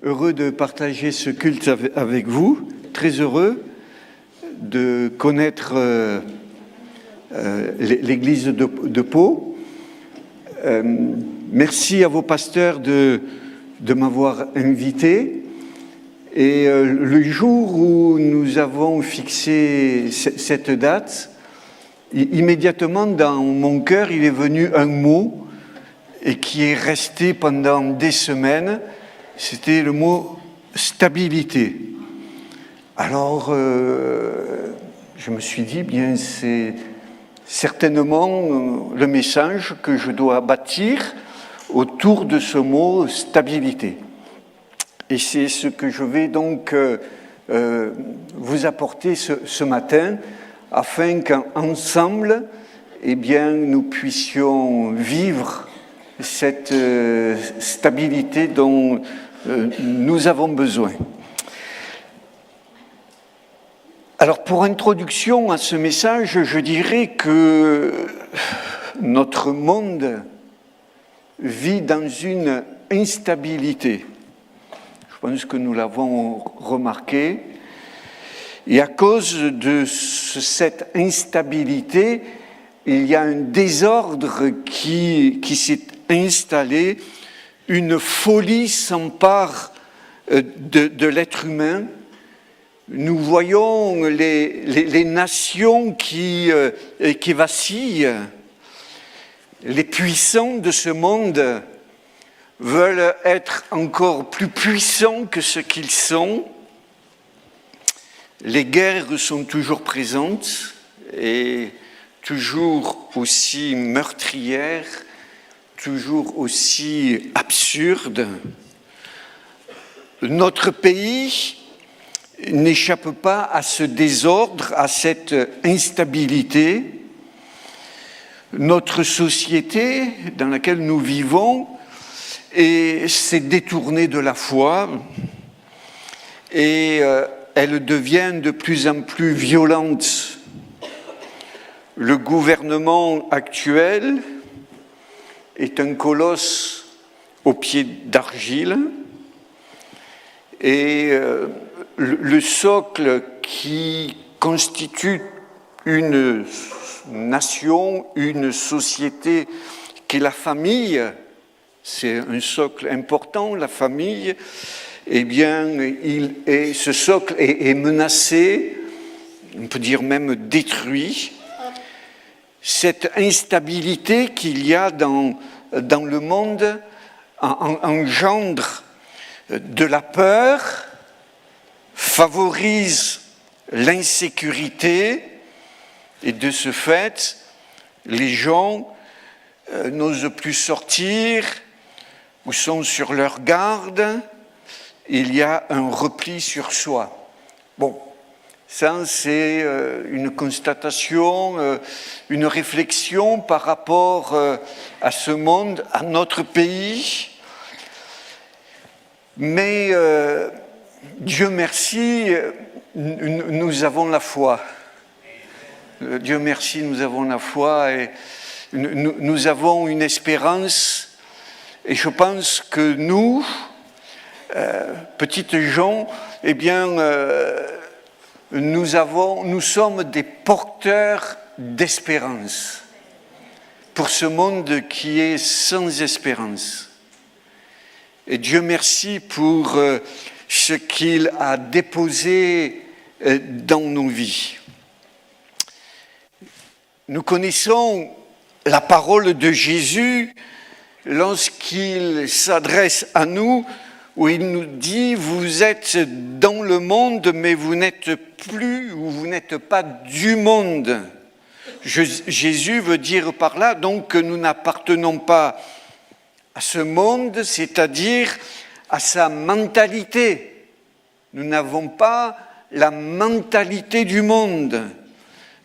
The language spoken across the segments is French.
heureux de partager ce culte avec vous, très heureux de connaître l'église de Pau. Merci à vos pasteurs de m'avoir invité. Et le jour où nous avons fixé cette date, immédiatement dans mon cœur, il est venu un mot et qui est resté pendant des semaines. C'était le mot stabilité. Alors, je me suis dit, bien, c'est certainement le message que je dois bâtir autour de ce mot stabilité. Et c'est ce que je vais donc vous apporter ce matin, afin qu'ensemble, eh bien, nous puissions vivre cette stabilité dont nous avons besoin. Alors, pour introduction à ce message, je dirais que notre monde vit dans une instabilité. Je pense que nous l'avons remarqué. Et à cause de cette instabilité, il y a un désordre qui s'est installé, une folie s'empare de l'être humain. Nous voyons les nations qui vacillent. Les puissants de ce monde veulent être encore plus puissants que ce qu'ils sont. Les guerres sont toujours présentes et toujours aussi meurtrières, toujours aussi absurdes. Notre pays n'échappe pas à ce désordre, à cette instabilité. Notre société dans laquelle nous vivons s'est détournée de la foi et elle devient de plus en plus violente. Le gouvernement actuel est un colosse aux pieds d'argile et le socle qui constitue une nation, une société qui est la famille, c'est un socle important, la famille, eh bien, ce socle est menacé, on peut dire même détruit. Cette instabilité qu'il y a dans le monde engendre de la peur, favorise l'insécurité, et de ce fait, les gens n'osent plus sortir ou sont sur leur garde. Il y a un repli sur soi. Bon, ça c'est une constatation, une réflexion par rapport à ce monde, à notre pays. Mais Dieu merci, nous avons la foi. Dieu merci, nous avons la foi et nous avons une espérance. Et je pense que nous, petites gens, eh bien, nous sommes des porteurs d'espérance pour ce monde qui est sans espérance. Et Dieu merci pour ce qu'il a déposé dans nos vies. Nous connaissons la parole de Jésus lorsqu'il s'adresse à nous, où il nous dit « Vous êtes dans le monde, mais vous n'êtes plus ou vous n'êtes pas du monde ». Jésus veut dire par là donc que nous n'appartenons pas à ce monde, c'est-à-dire à sa mentalité. Nous n'avons pas la mentalité du monde.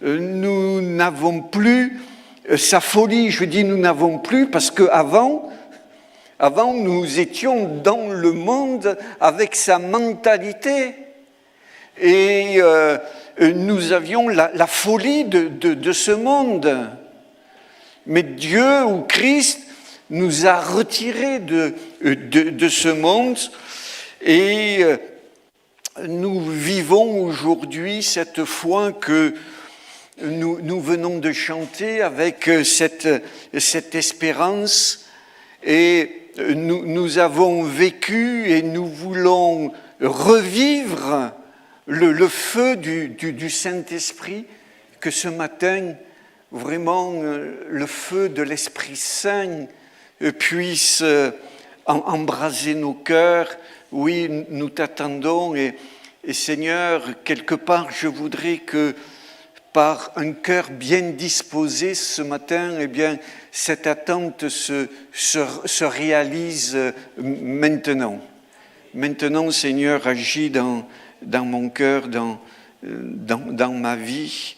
Nous n'avons plus sa folie. Je dis nous n'avons plus parce qu'avant, nous étions dans le monde avec sa mentalité et nous avions la folie de ce monde. Mais Dieu ou Christ nous a retirés de ce monde Et nous vivons aujourd'hui cette foi que nous venons de chanter avec cette espérance, et nous avons vécu et nous voulons revivre le feu du Saint-Esprit, que ce matin, vraiment, le feu de l'Esprit Saint puisse embraser nos cœurs. Oui, nous t'attendons, et Seigneur, quelque part, je voudrais que par un cœur bien disposé ce matin, eh bien, cette attente se réalise maintenant. Maintenant, Seigneur, agis dans mon cœur, dans ma vie.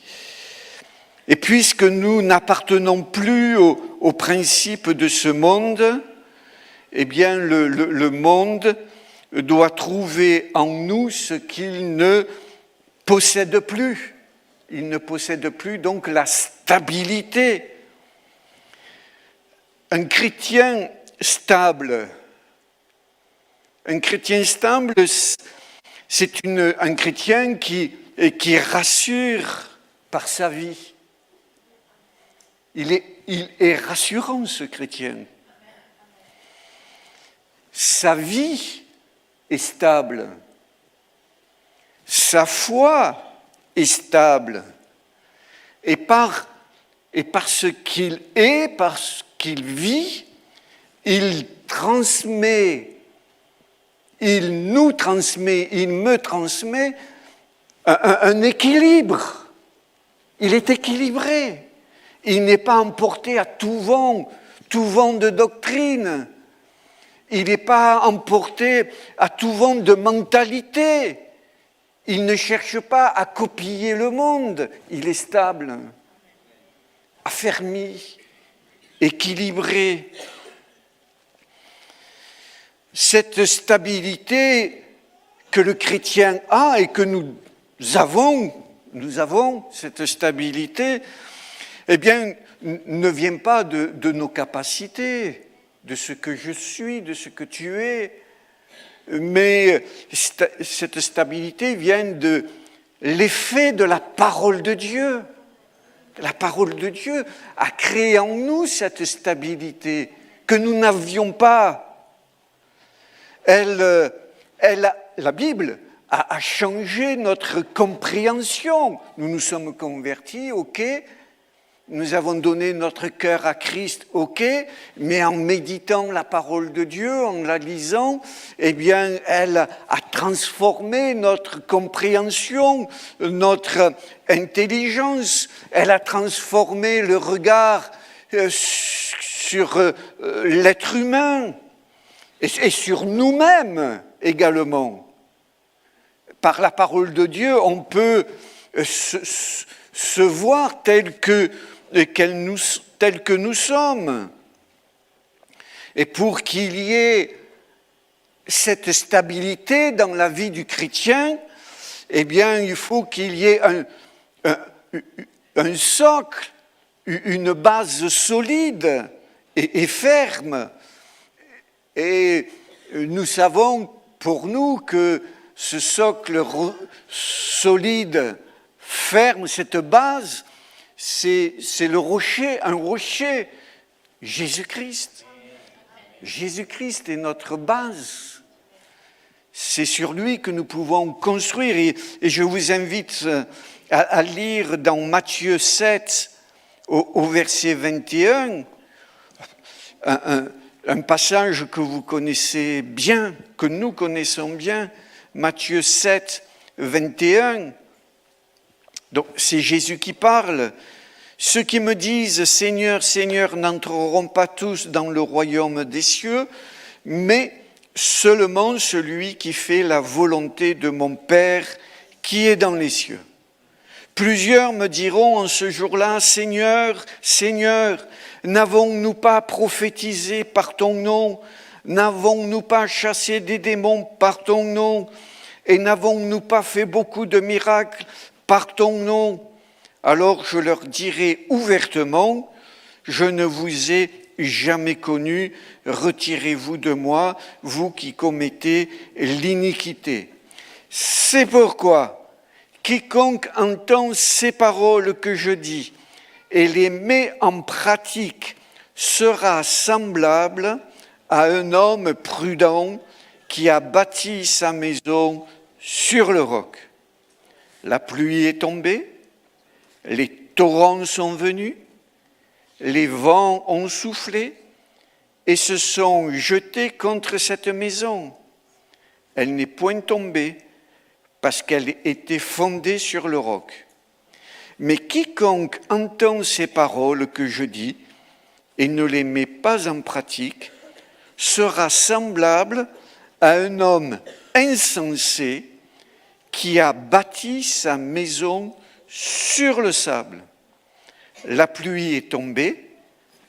Et puisque nous n'appartenons plus au principe de ce monde, eh bien, le monde doit trouver en nous ce qu'il ne possède plus. Il ne possède plus donc la stabilité. Un chrétien stable, c'est un chrétien qui rassure par sa vie. Il est rassurant, ce chrétien. Sa vie est stable. Sa foi est stable. Et parce qu'il est, parce qu'il vit, il nous transmet, il me transmet un équilibre. Il est équilibré. Il n'est pas emporté à tout vent de doctrine. Il n'est pas emporté à tout vent de mentalité. Il ne cherche pas à copier le monde. Il est stable, affermi, équilibré. Cette stabilité que le chrétien a et que nous avons cette stabilité, eh bien, ne vient pas de nos capacités, de ce que je suis, de ce que tu es, mais cette stabilité vient de l'effet de la parole de Dieu. La parole de Dieu a créé en nous cette stabilité que nous n'avions pas. La Bible a changé notre compréhension. Nous nous sommes convertis, ok. Nous avons donné notre cœur à Christ, ok, mais en méditant la parole de Dieu, en la lisant, eh bien, elle a transformé notre compréhension, notre intelligence, elle a transformé le regard sur l'être humain et sur nous-mêmes également. Par la parole de Dieu, on peut se voir tel que nous sommes. Et pour qu'il y ait cette stabilité dans la vie du chrétien, eh bien, il faut qu'il y ait un socle, une base solide et ferme. Et nous savons pour nous que ce socle solide, ferme, cette base, c'est le rocher, un rocher, Jésus-Christ. Jésus-Christ est notre base. C'est sur lui que nous pouvons construire. Et je vous invite à lire dans Matthieu 7, au verset 21, un passage que vous connaissez bien, que nous connaissons bien, Matthieu 7, 21. Donc, c'est Jésus qui parle. Ceux qui me disent « Seigneur, Seigneur » n'entreront pas tous dans le royaume des cieux, mais seulement celui qui fait la volonté de mon Père qui est dans les cieux. Plusieurs me diront en ce jour-là « Seigneur, Seigneur, n'avons-nous pas prophétisé par ton nom? N'avons-nous pas chassé des démons par ton nom? Et n'avons-nous pas fait beaucoup de miracles par ton nom? » Alors je leur dirai ouvertement, je ne vous ai jamais connu, retirez-vous de moi, vous qui commettez l'iniquité. C'est pourquoi quiconque entend ces paroles que je dis et les met en pratique sera semblable à un homme prudent qui a bâti sa maison sur le roc. La pluie est tombée, les torrents sont venus, les vents ont soufflé et se sont jetés contre cette maison. Elle n'est point tombée parce qu'elle était fondée sur le roc. Mais quiconque entend ces paroles que je dis et ne les met pas en pratique sera semblable à un homme insensé qui a bâti sa maison sur le sable. La pluie est tombée,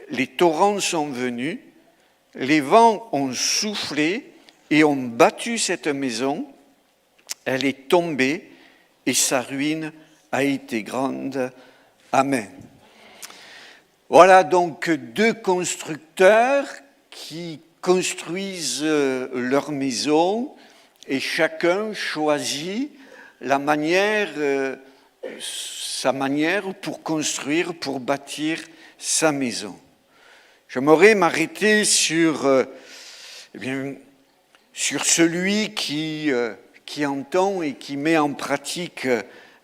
les torrents sont venus, les vents ont soufflé et ont battu cette maison. Elle est tombée et sa ruine a été grande. Amen. Voilà donc deux constructeurs qui construisent leur maison et chacun choisit sa manière pour construire, pour bâtir sa maison. J'aimerais m'arrêter sur celui qui entend et qui met en pratique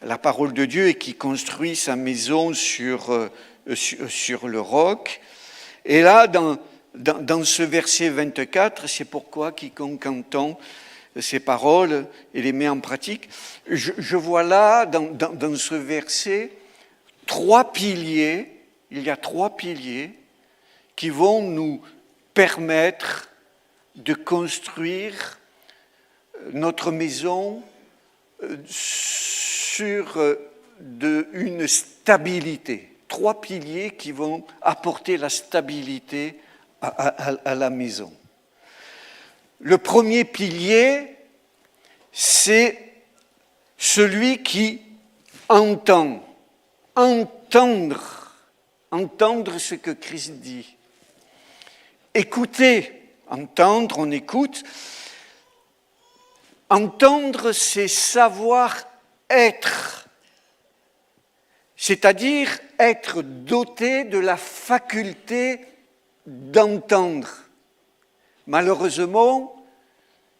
la parole de Dieu et qui construit sa maison sur le roc. Et là, dans ce verset 24, c'est pourquoi quiconque entend ces paroles et les met en pratique, je vois là, dans ce verset, il y a trois piliers qui vont nous permettre de construire notre maison sur une stabilité. Trois piliers qui vont apporter la stabilité à la maison. Le premier pilier, c'est celui qui entend. Entendre ce que Christ dit. Écouter, entendre, on écoute. Entendre, c'est savoir être, c'est-à-dire être doté de la faculté d'entendre. Malheureusement,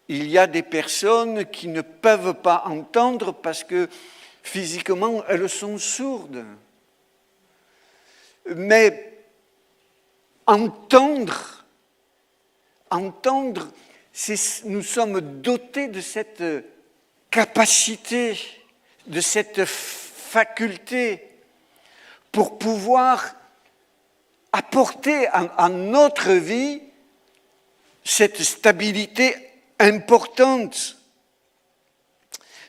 il y a des personnes qui ne peuvent pas entendre parce que physiquement, elles sont sourdes. Mais entendre, nous sommes dotés de cette capacité, de cette faculté pour pouvoir apporter à notre vie cette stabilité importante.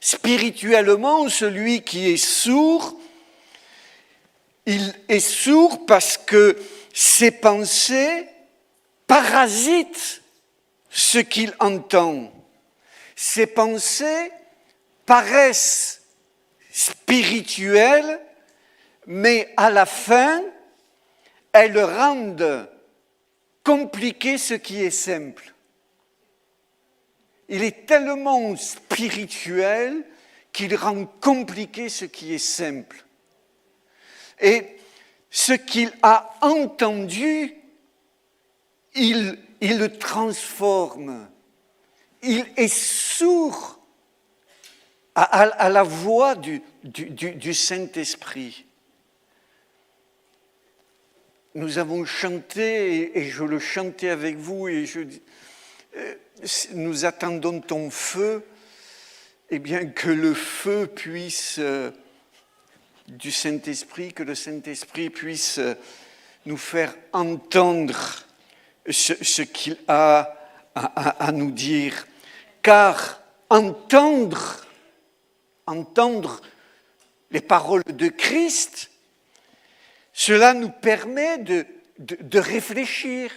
Spirituellement, celui qui est sourd, il est sourd parce que ses pensées parasitent ce qu'il entend. Ses pensées paraissent spirituelles, mais à la fin, elles rendent compliqué ce qui est simple. Il est tellement spirituel qu'il rend compliqué ce qui est simple. Et ce qu'il a entendu, il le transforme. Il est sourd à la voix du Saint-Esprit. Nous avons chanté, et je le chantais avec vous, et nous attendons ton feu, et bien que le feu puisse, du Saint-Esprit, que le Saint-Esprit puisse nous faire entendre ce qu'il a à nous dire. Car entendre les paroles de Christ, cela nous permet de réfléchir.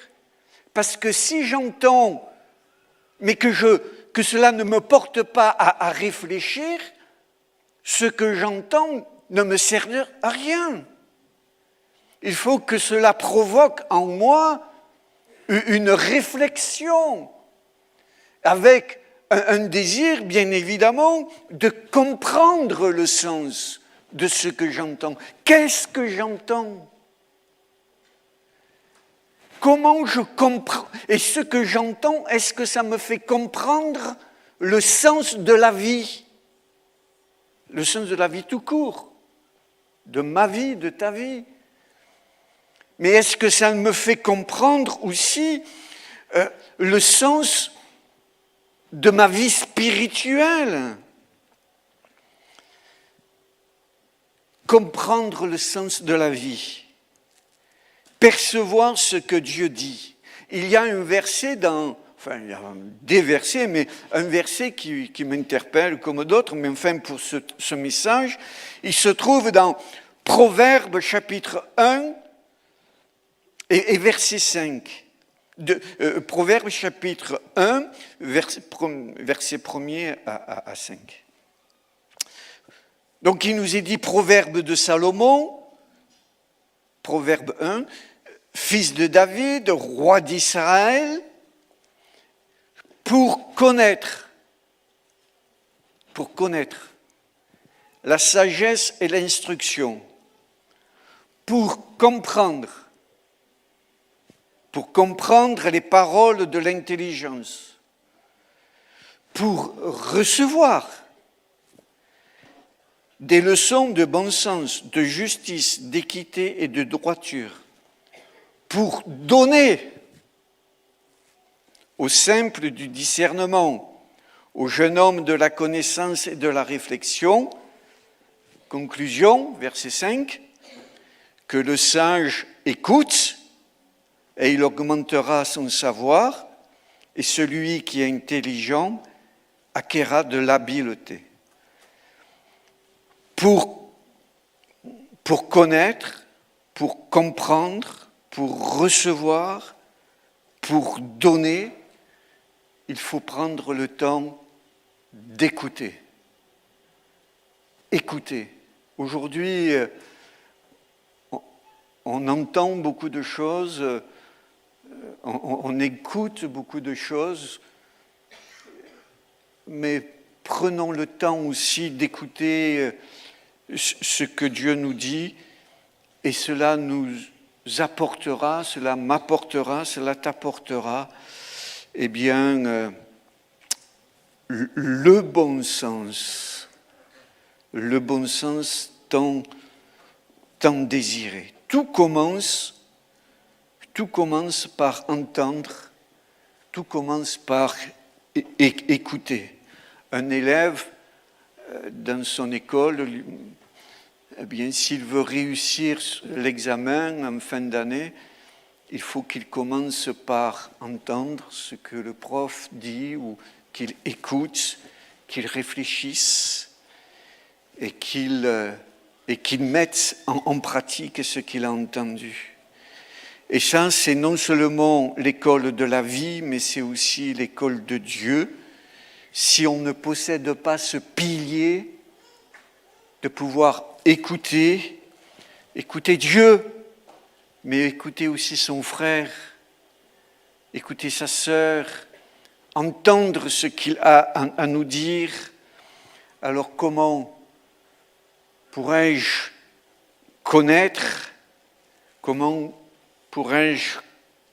Parce que si j'entends, mais que cela ne me porte pas à réfléchir, ce que j'entends ne me sert à rien. Il faut que cela provoque en moi une réflexion, avec un désir, bien évidemment, de comprendre le sens de ce que j'entends. Qu'est-ce que j'entends ? Comment je comprends ? Et ce que j'entends, est-ce que ça me fait comprendre le sens de la vie ? Le sens de la vie tout court, de ma vie, de ta vie. Mais est-ce que ça me fait comprendre aussi le sens de ma vie spirituelle ? Comprendre le sens de la vie. Percevoir ce que Dieu dit. Il y a un verset il y a des versets, mais un verset qui m'interpelle comme d'autres, mais enfin pour ce message, il se trouve dans Proverbes chapitre 1 et verset 5. Proverbes chapitre 1, verset 1er à 5. Donc il nous est dit Proverbe de Salomon, Proverbe 1, fils de David, roi d'Israël, pour connaître la sagesse et l'instruction, pour comprendre les paroles de l'intelligence, pour recevoir des leçons de bon sens, de justice, d'équité et de droiture, pour donner au simple du discernement, au jeune homme de la connaissance et de la réflexion. Conclusion, verset 5, que le sage écoute et il augmentera son savoir, et celui qui est intelligent acquérera de l'habileté. Pour connaître, pour comprendre, pour recevoir, pour donner, il faut prendre le temps d'écouter. Écouter. Aujourd'hui, on entend beaucoup de choses, on écoute beaucoup de choses, mais prenons le temps aussi d'écouter ce que Dieu nous dit, et cela nous apportera, cela m'apportera, cela t'apportera, eh bien, le bon sens tant désiré. Tout commence par entendre, tout commence par écouter. Un élève dans son école, eh bien, s'il veut réussir l'examen en fin d'année, il faut qu'il commence par entendre ce que le prof dit, ou qu'il écoute, qu'il réfléchisse et qu'il mette en pratique ce qu'il a entendu. Et ça, c'est non seulement l'école de la vie, mais c'est aussi l'école de Dieu. Si on ne possède pas ce pilier de pouvoir écouter Dieu, mais écouter aussi son frère, écouter sa sœur, entendre ce qu'il a à nous dire, alors comment pourrais-je connaître, comment pourrais-je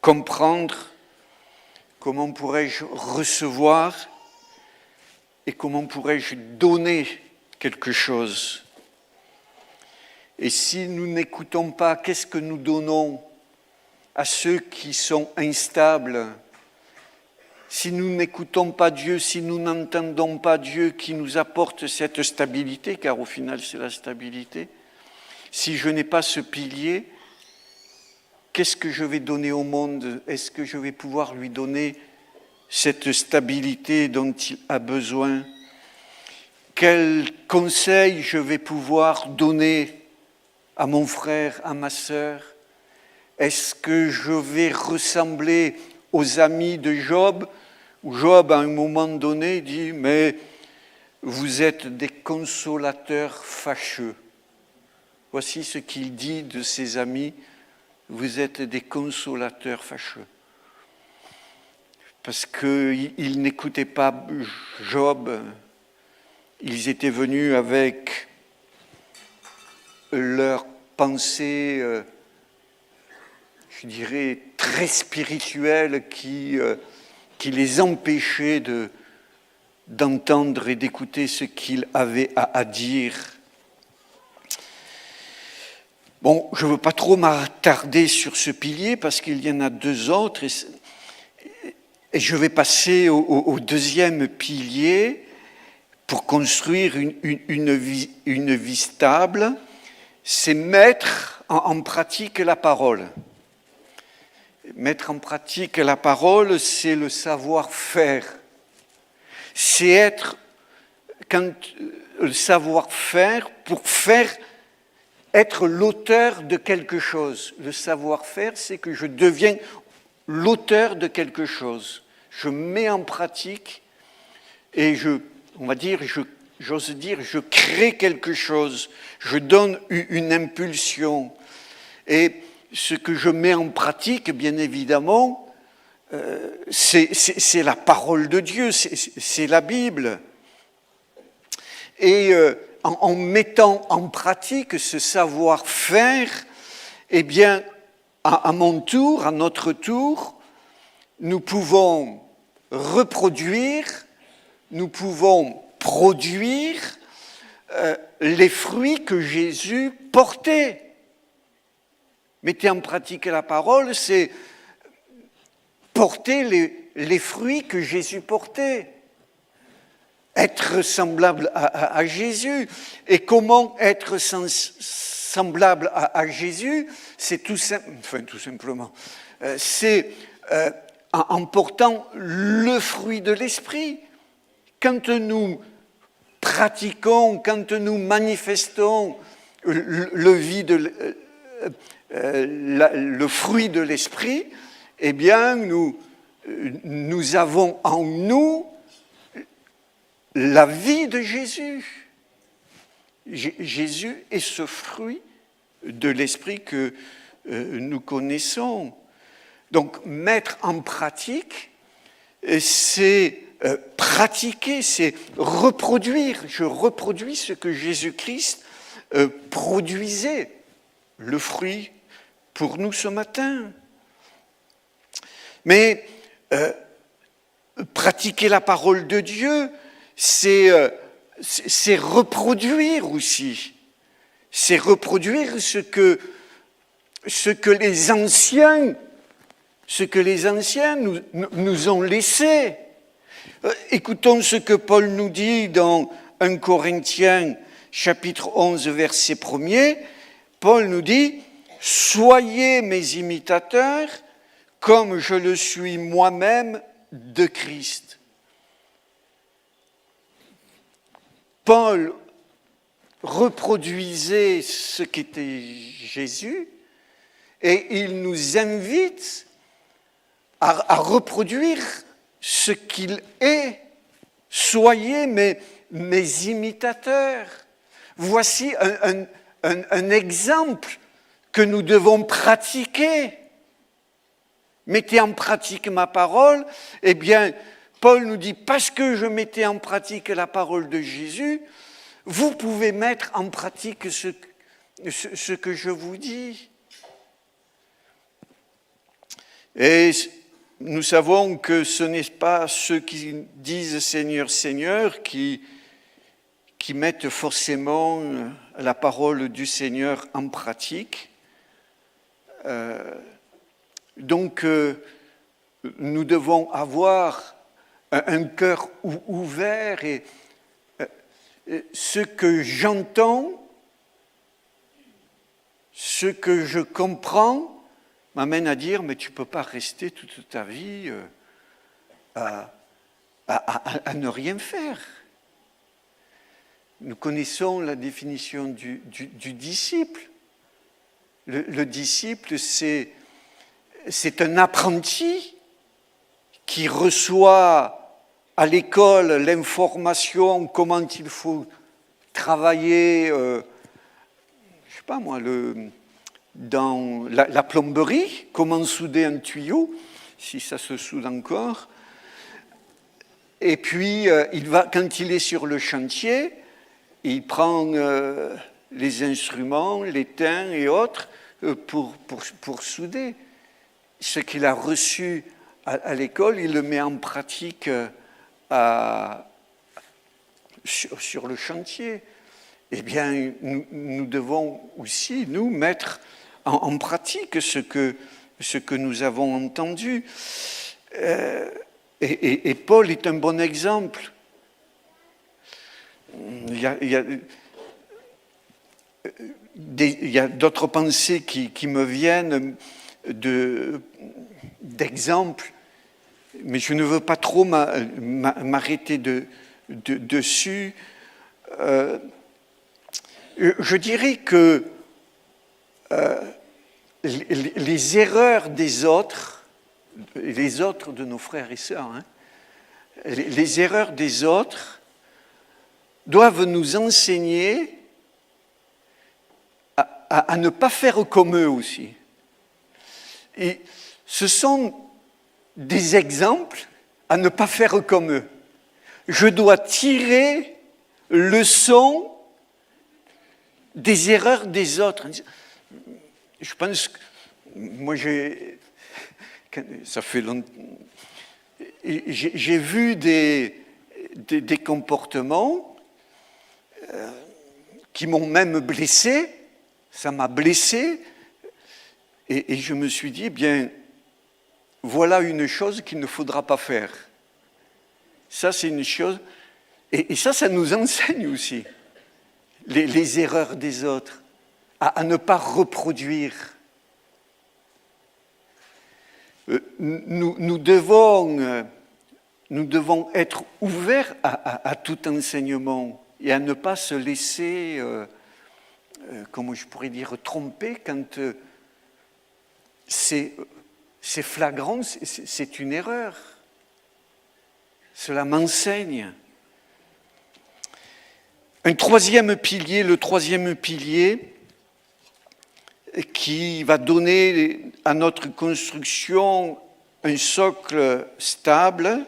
comprendre, comment pourrais-je recevoir et comment pourrais-je donner quelque chose? Et si nous n'écoutons pas, qu'est-ce que nous donnons à ceux qui sont instables? Si nous n'écoutons pas Dieu, si nous n'entendons pas Dieu qui nous apporte cette stabilité, car au final c'est la stabilité, si je n'ai pas ce pilier, qu'est-ce que je vais donner au monde? Est-ce que je vais pouvoir lui donner cette stabilité dont il a besoin? Quel conseil je vais pouvoir donner à mon frère, à ma sœur? Est-ce que je vais ressembler aux amis de Job, où Job, à un moment donné, dit « Mais vous êtes des consolateurs fâcheux. » Voici ce qu'il dit de ses amis, « Vous êtes des consolateurs fâcheux. » parce qu'ils n'écoutaient pas Job. Ils étaient venus avec leurs pensées, je dirais, très spirituelles qui les empêchaient d'entendre et d'écouter ce qu'il avait à dire. Bon, je ne veux pas trop m'attarder sur ce pilier parce qu'il y en a deux autres et je vais passer au deuxième pilier pour construire une vie stable, c'est mettre en pratique la parole. Mettre en pratique la parole, c'est le savoir-faire. C'est le savoir-faire pour être l'auteur de quelque chose. Le savoir-faire, c'est que je deviens l'auteur de quelque chose. Je mets en pratique et j'ose dire, je crée quelque chose. Je donne une impulsion. Et ce que je mets en pratique, bien évidemment, c'est la parole de Dieu, c'est la Bible. Et en mettant en pratique ce savoir-faire, eh bien, à notre tour, nous pouvons reproduire, nous pouvons produire les fruits que Jésus portait. Mettez en pratique la parole, c'est porter les fruits que Jésus portait. Être semblable à Jésus. Et comment être semblable à Jésus? C'est tout simplement. C'est en portant le fruit de l'esprit. Quand nous pratiquons, quand nous manifestons le fruit de l'esprit, eh bien, nous avons en nous la vie de Jésus. Jésus est ce fruit de l'esprit que nous connaissons. Donc, mettre en pratique, c'est pratiquer, c'est reproduire. Je reproduis ce que Jésus-Christ produisait, le fruit pour nous ce matin. Mais pratiquer la parole de Dieu, c'est reproduire aussi. C'est reproduire ce que les anciens nous ont laissé. Écoutons ce que Paul nous dit dans 1 Corinthiens chapitre 11 verset 1er. Paul nous dit « Soyez mes imitateurs comme je le suis moi-même de Christ ». Paul reproduisait ce qu'était Jésus et il nous invite à reproduire ce qu'il est. Soyez mes imitateurs. Voici un exemple que nous devons pratiquer. Mettez en pratique ma parole. Eh bien, Paul nous dit, parce que je mettais en pratique la parole de Jésus, vous pouvez mettre en pratique ce que je vous dis. Et nous savons que ce n'est pas ceux qui disent Seigneur, Seigneur qui mettent forcément la parole du Seigneur en pratique. Donc, nous devons avoir un cœur ouvert et ce que j'entends, ce que je comprends, m'amène à dire, mais tu ne peux pas rester toute ta vie à ne rien faire. Nous connaissons la définition du disciple. Le disciple, c'est un apprenti qui reçoit à l'école l'information comment il faut travailler, dans la plomberie, comment souder un tuyau, si ça se soude encore, Et puis, quand il est sur le chantier, il prend les instruments, les tais et autres pour souder. Ce qu'il a reçu à l'école, il le met en pratique sur le chantier. Eh bien, nous devons aussi, nous, mettre en pratique ce que nous avons entendu. Et Paul est un bon exemple. Il y a d'autres pensées qui me viennent d'exemples, mais je ne veux pas trop m'arrêter dessus. Je dirais que les erreurs des autres, les autres de nos frères et sœurs, les erreurs des autres doivent nous enseigner à ne pas faire comme eux aussi. Et ce sont des exemples à ne pas faire comme eux. Je dois tirer leçon des erreurs des autres. Je pense que moi ça fait longtemps, j'ai vu des comportements qui m'ont même blessé, ça m'a blessé, et je me suis dit, bien, voilà une chose qu'il ne faudra pas faire. Ça, c'est une chose, et ça nous enseigne aussi, les erreurs des autres, à ne pas reproduire. Nous devons être ouverts à tout enseignement et à ne pas se laisser, comment je pourrais dire, tromper quand c'est flagrant, c'est une erreur. Cela m'enseigne. Le troisième pilier qui va donner à notre construction un socle stable,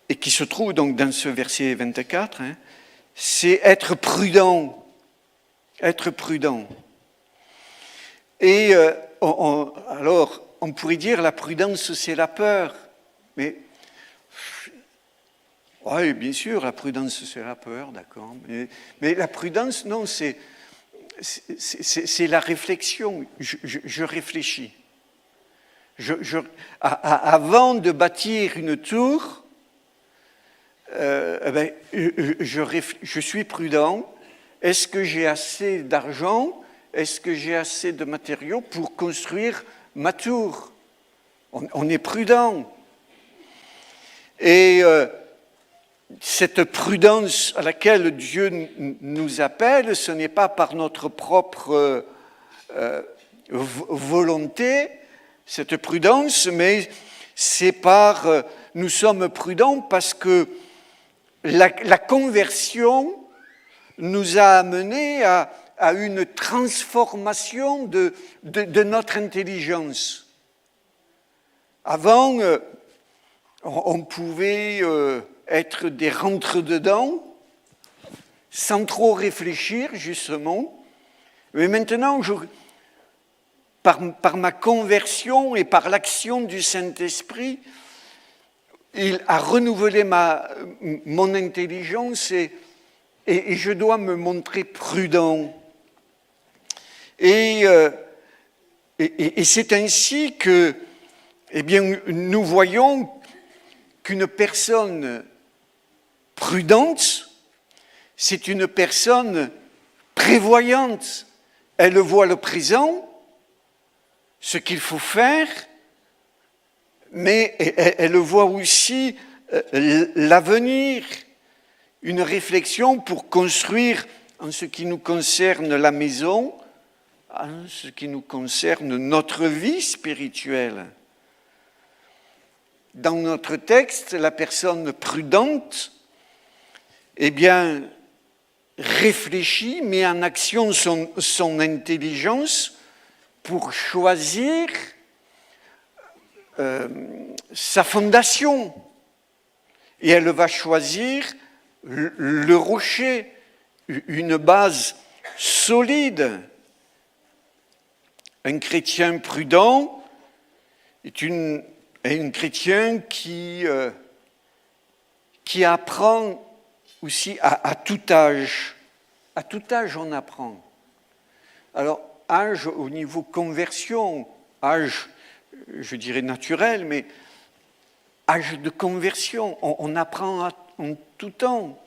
et qui se trouve donc dans ce verset 24, c'est être prudent. Être prudent. Et alors, on pourrait dire la prudence, c'est la peur. Mais, oui, bien sûr, la prudence, c'est la peur, d'accord. Mais la prudence, non, c'est la réflexion. Je réfléchis. Avant de bâtir une tour, je suis prudent. Est-ce que j'ai assez d'argent? Est-ce que j'ai assez de matériaux pour construire ma tour? On est prudent. Et cette prudence à laquelle Dieu nous appelle, ce n'est pas par notre propre volonté, cette prudence, mais c'est nous sommes prudents parce que la conversion nous a amenés à une transformation de notre intelligence. Avant, on pouvait être des rentre-dedans, sans trop réfléchir, justement. Mais maintenant, par ma conversion et par l'action du Saint-Esprit, il a renouvelé mon intelligence et je dois me montrer prudent. Et c'est ainsi que, eh bien, nous voyons qu'une personne prudente, c'est une personne prévoyante. Elle voit le présent, ce qu'il faut faire, mais elle voit aussi l'avenir, une réflexion pour construire, en ce qui nous concerne la maison, en ce qui nous concerne notre vie spirituelle. Dans notre texte, la personne prudente, eh bien, réfléchit, met en action son intelligence pour choisir sa fondation. Et elle va choisir le rocher, une base solide. Un chrétien prudent est un chrétien qui apprend aussi à tout âge. À tout âge, on apprend. Alors, âge au niveau conversion, âge, je dirais naturel, mais âge de conversion, on apprend en tout temps.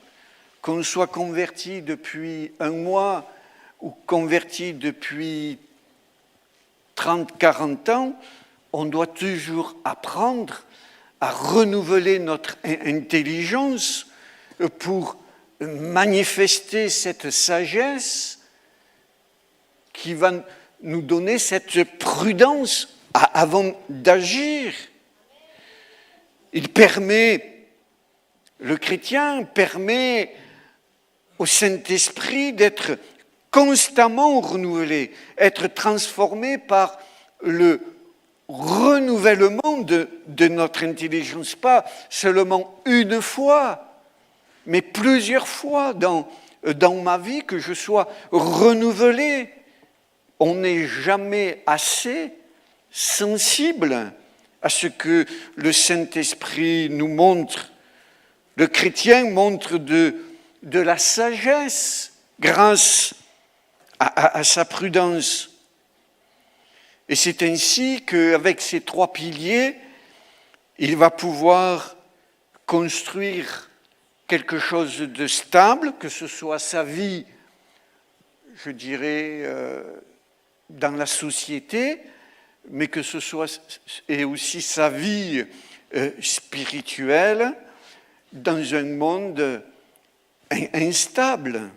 Qu'on soit converti depuis un mois ou converti depuis 30, 40 ans, on doit toujours apprendre à renouveler notre intelligence pour manifester cette sagesse qui va nous donner cette prudence avant d'agir. Le chrétien permet au Saint-Esprit d'être constamment renouvelé, être transformé par le renouvellement de notre intelligence, pas seulement une fois, mais plusieurs fois dans ma vie que je sois renouvelé. On n'est jamais assez sensible à ce que le Saint-Esprit nous montre. Le chrétien montre de la sagesse grâce à sa prudence. Et c'est ainsi qu'avec ces trois piliers, il va pouvoir construire quelque chose de stable, que ce soit sa vie, je dirais, dans la société, mais que ce soit et aussi sa vie spirituelle dans un monde instable.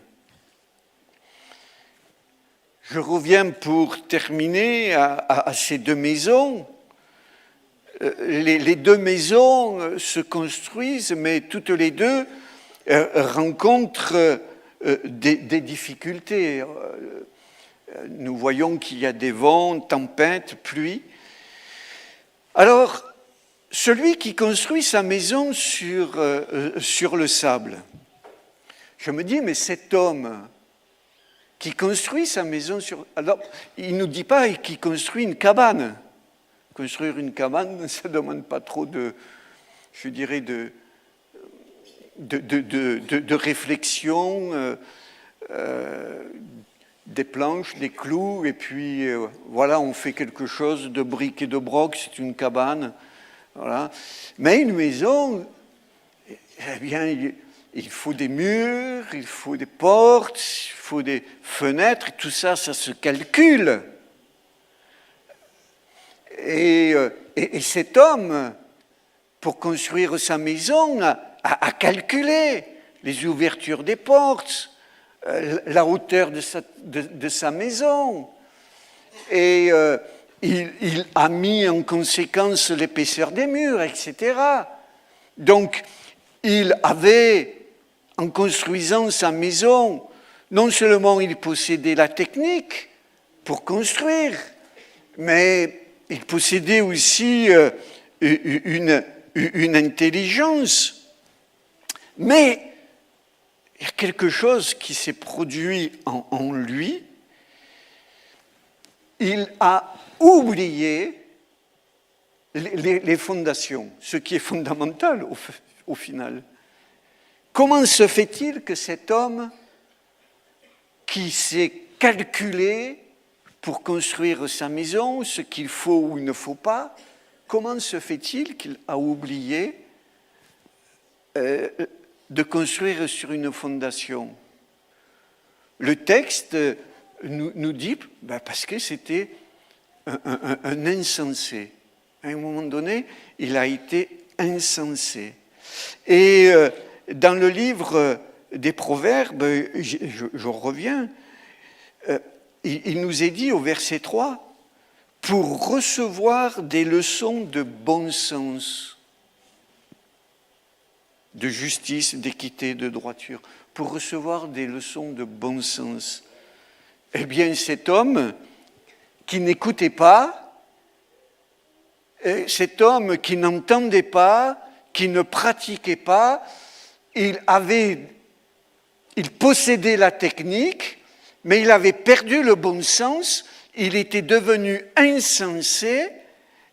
Je reviens pour terminer à ces deux maisons. Les deux maisons se construisent, mais toutes les deux rencontrent des difficultés. Nous voyons qu'il y a des vents, tempêtes, pluie. Alors, celui qui construit sa maison sur le sable, je me dis, mais cet homme qui construit sa maison sur... Alors, il ne nous dit pas qu'il construit une cabane. Construire une cabane, ça ne demande pas trop de réflexion, des planches, des clous, et puis voilà, on fait quelque chose de briques et de broc, c'est une cabane. Voilà. Mais une maison, eh bien, il faut des murs, il faut des portes, il faut des fenêtres, tout ça, ça se calcule. Et cet homme, pour construire sa maison, a calculé les ouvertures des portes, la hauteur de sa maison. Et il a mis en conséquence l'épaisseur des murs, etc. Donc, il avait, en construisant sa maison, non seulement il possédait la technique pour construire, mais il possédait aussi une intelligence. Mais il y a quelque chose qui s'est produit en lui. Il a oublié les fondations, ce qui est fondamental au final. Comment se fait-il que cet homme qui s'est calculé pour construire sa maison, ce qu'il faut ou il ne faut pas, comment se fait-il qu'il a oublié de construire sur une fondation? Le texte nous dit parce que c'était un insensé. À un moment donné, il a été insensé. Et dans le livre des Proverbes, je reviens, il nous est dit au verset 3, pour recevoir des leçons de bon sens, de justice, d'équité, de droiture, pour recevoir des leçons de bon sens. Eh bien, cet homme qui n'écoutait pas, cet homme qui n'entendait pas, qui ne pratiquait pas, il possédait la technique, mais il avait perdu le bon sens, il était devenu insensé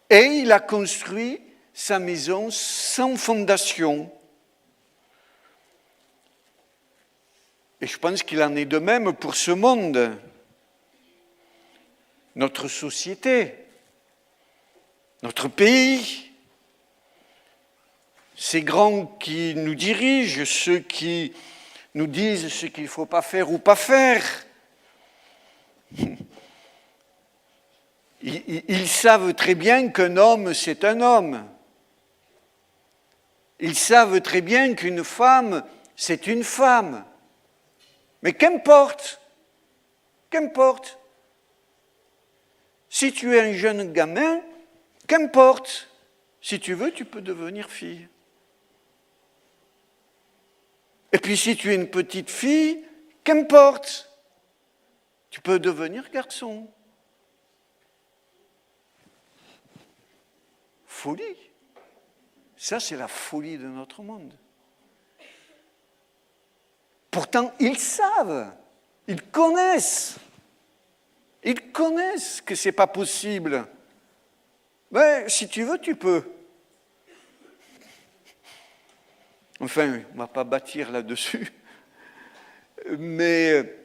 et il a construit sa maison sans fondation. Et je pense qu'il en est de même pour ce monde, notre société, notre pays, ces grands qui nous dirigent, ceux qui nous disent ce qu'il ne faut pas faire ou pas faire. Ils savent très bien qu'un homme, c'est un homme. Ils savent très bien qu'une femme, c'est une femme. Mais qu'importe, qu'importe. Si tu es un jeune gamin, qu'importe. Si tu veux, tu peux devenir fille. Et puis si tu es une petite fille, qu'importe. Tu peux devenir garçon. Folie. Ça, c'est la folie de notre monde. Pourtant, ils savent, ils connaissent que ce n'est pas possible. Mais si tu veux, tu peux. Enfin, on ne va pas bâtir là-dessus. Mais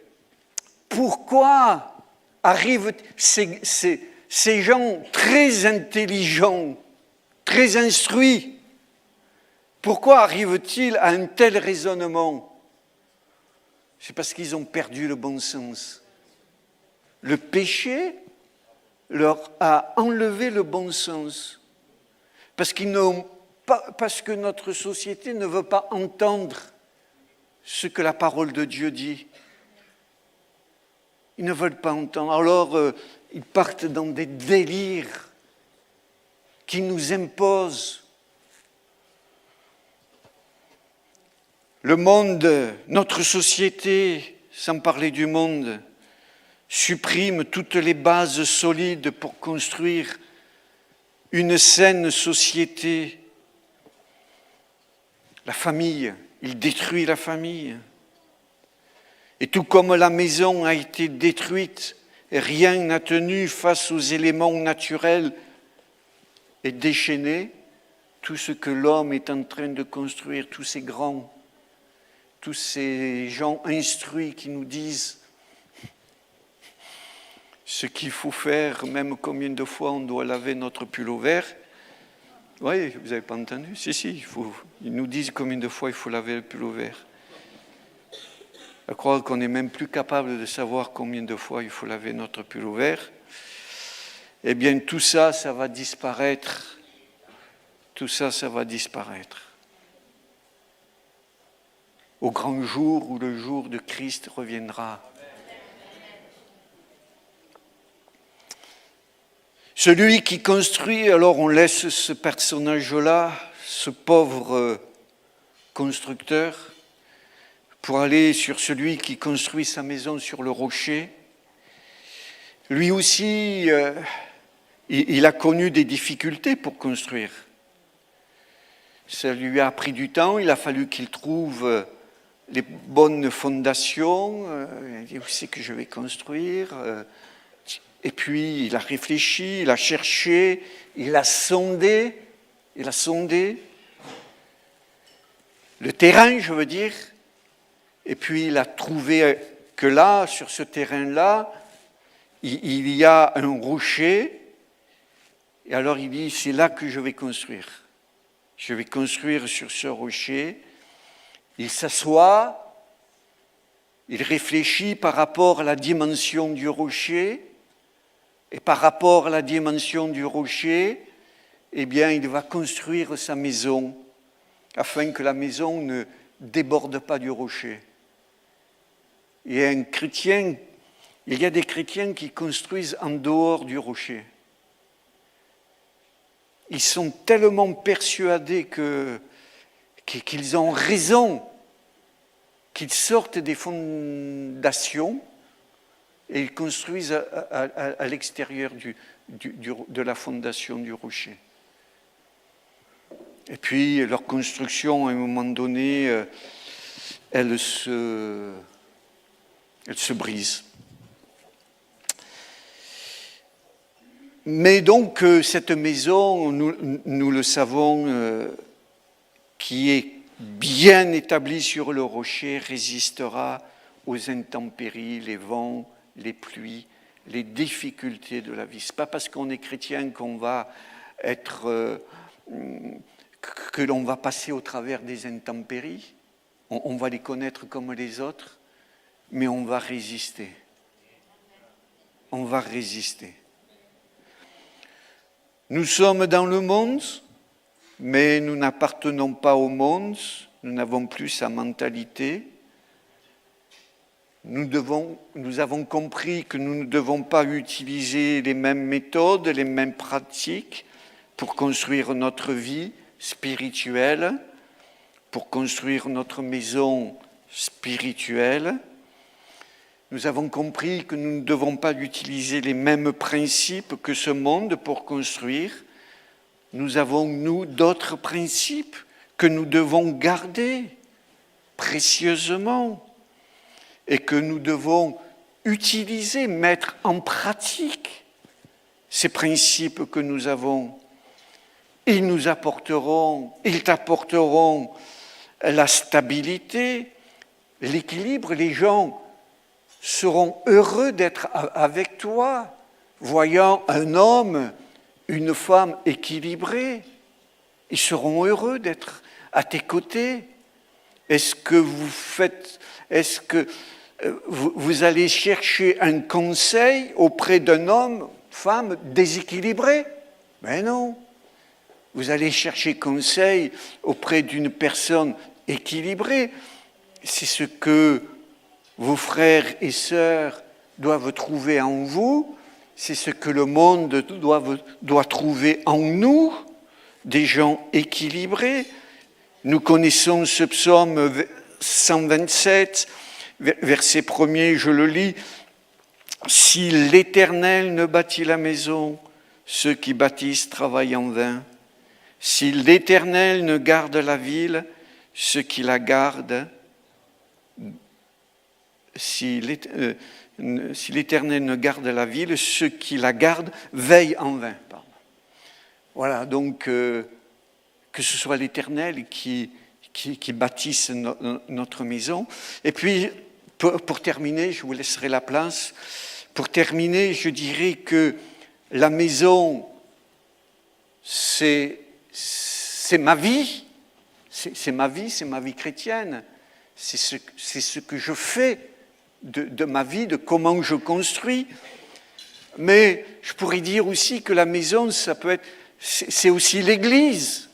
pourquoi arrivent ces gens très intelligents, très instruits, pourquoi arrivent-ils à un tel raisonnement ? C'est parce qu'ils ont perdu le bon sens. Le péché leur a enlevé le bon sens. Parce que notre société ne veut pas entendre ce que la parole de Dieu dit. Ils ne veulent pas entendre. Alors, ils partent dans des délires qui nous imposent. Le monde, notre société, sans parler du monde, supprime toutes les bases solides pour construire une saine société. La famille, il détruit la famille. Et tout comme la maison a été détruite, rien n'a tenu face aux éléments naturels et déchaîné, tout ce que l'homme est en train de construire, tous ces grands, tous ces gens instruits qui nous disent ce qu'il faut faire, même combien de fois on doit laver notre pull au vert. Oui, vous n'avez pas entendu ? Si, ils nous disent combien de fois il faut laver le pull au vert. À croire qu'on n'est même plus capable de savoir combien de fois il faut laver notre pull au vert. Eh bien, tout ça, ça va disparaître. Tout ça, ça va disparaître. Au grand jour où le jour de Christ reviendra. Celui qui construit, alors on laisse ce personnage-là, ce pauvre constructeur, pour aller sur celui qui construit sa maison sur le rocher. Lui aussi, il a connu des difficultés pour construire. Ça lui a pris du temps, il a fallu qu'il trouve les bonnes fondations. Il a dit, où c'est que je vais construire ? Et puis, il a réfléchi, il a cherché, il a sondé le terrain, je veux dire. Et puis, il a trouvé que là, sur ce terrain-là, il y a un rocher. Et alors, il dit, c'est là que je vais construire. Je vais construire sur ce rocher. Il s'assoit, il réfléchit par rapport à la dimension du rocher. Et par rapport à la dimension du rocher, eh bien, il va construire sa maison afin que la maison ne déborde pas du rocher. Et il y a des chrétiens qui construisent en dehors du rocher. Ils sont tellement persuadés qu'ils ont raison, qu'ils sortent des fondations et ils construisent à l'extérieur de la fondation du rocher. Et puis leur construction, à un moment donné, elle se brise. Mais donc cette maison, nous le savons, qui est bien établie sur le rocher, résistera aux intempéries, les vents, les pluies, les difficultés de la vie. Ce n'est pas parce qu'on est chrétien qu'on va être, que l'on va passer au travers des intempéries. On va les connaître comme les autres, mais on va résister. On va résister. Nous sommes dans le monde, mais nous n'appartenons pas au monde, nous n'avons plus sa mentalité. Nous avons compris que nous ne devons pas utiliser les mêmes méthodes, les mêmes pratiques pour construire notre vie spirituelle, pour construire notre maison spirituelle. Nous avons compris que nous ne devons pas utiliser les mêmes principes que ce monde pour construire. Nous avons, nous, d'autres principes que nous devons garder précieusement et que nous devons utiliser, mettre en pratique ces principes que nous avons. Ils t'apporteront la stabilité, l'équilibre. Les gens seront heureux d'être avec toi, voyant un homme, une femme équilibrés. Ils seront heureux d'être à tes côtés. Est-ce que vous allez chercher un conseil auprès d'un homme, femme déséquilibré? Mais non. Vous allez chercher conseil auprès d'une personne équilibrée. C'est ce que vos frères et sœurs doivent trouver en vous, c'est ce que le monde doit trouver en nous, des gens équilibrés. Nous connaissons ce psaume 127, verset 1er, je le lis. « Si l'Éternel ne bâtit la maison, ceux qui bâtissent travaillent en vain. Si l'Éternel ne garde la ville, ceux qui la gardent, si l'Éternel ne garde la ville, ceux qui la gardent veillent en vain. » Voilà, donc que ce soit l'Éternel qui bâtisse notre maison. Et puis, pour terminer, je vous laisserai la place. Pour terminer, je dirais que la maison, c'est ma vie. C'est ma vie chrétienne. C'est ce que je fais de ma vie, de comment je construis. Mais je pourrais dire aussi que la maison, c'est aussi l'Église.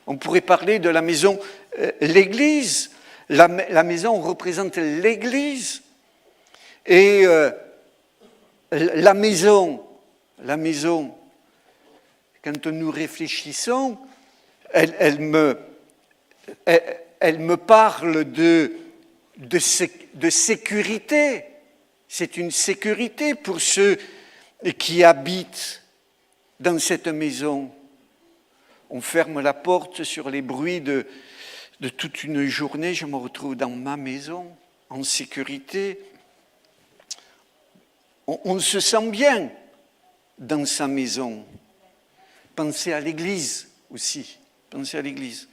On pourrait parler de la maison, l'Église. La maison représente l'Église. Et la maison, quand nous réfléchissons, elle me parle de sécurité. C'est une sécurité pour ceux qui habitent dans cette maison. On ferme la porte sur les bruits de toute une journée. Je me retrouve dans ma maison, en sécurité. On se sent bien dans sa maison. Pensez à l'Église aussi. Pensez à l'Église.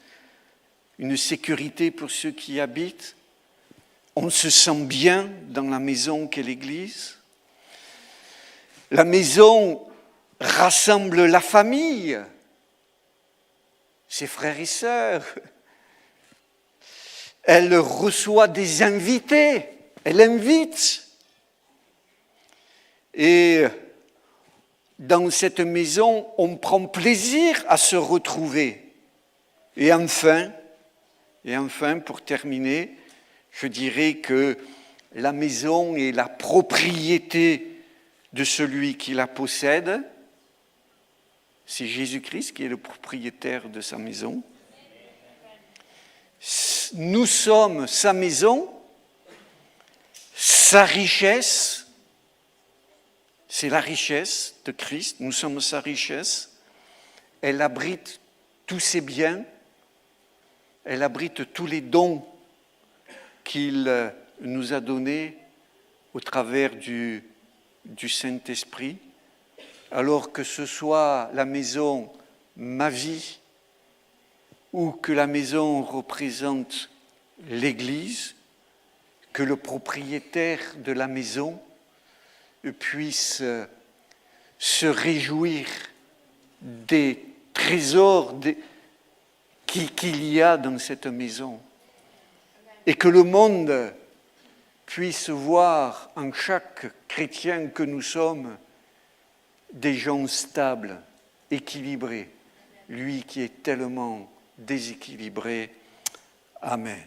Une sécurité pour ceux qui y habitent. On se sent bien dans la maison qu'est l'Église. La maison rassemble la famille, ses frères et sœurs. Elle reçoit des invités. Elle invite. Et dans cette maison, on prend plaisir à se retrouver. Et enfin, pour terminer, je dirais que la maison est la propriété de celui qui la possède. C'est Jésus-Christ qui est le propriétaire de sa maison. Nous sommes sa maison, sa richesse. C'est la richesse de Christ, nous sommes sa richesse. Elle abrite tous ses biens, elle abrite tous les dons qu'il nous a donnés au travers du Saint-Esprit, alors que ce soit la maison Ma Vie ou que la maison représente l'Église, que le propriétaire de la maison puisse se réjouir des trésors qu'il y a dans cette maison et que le monde puisse voir en chaque chrétien que nous sommes des gens stables, équilibrés, lui qui est tellement déséquilibré. Amen.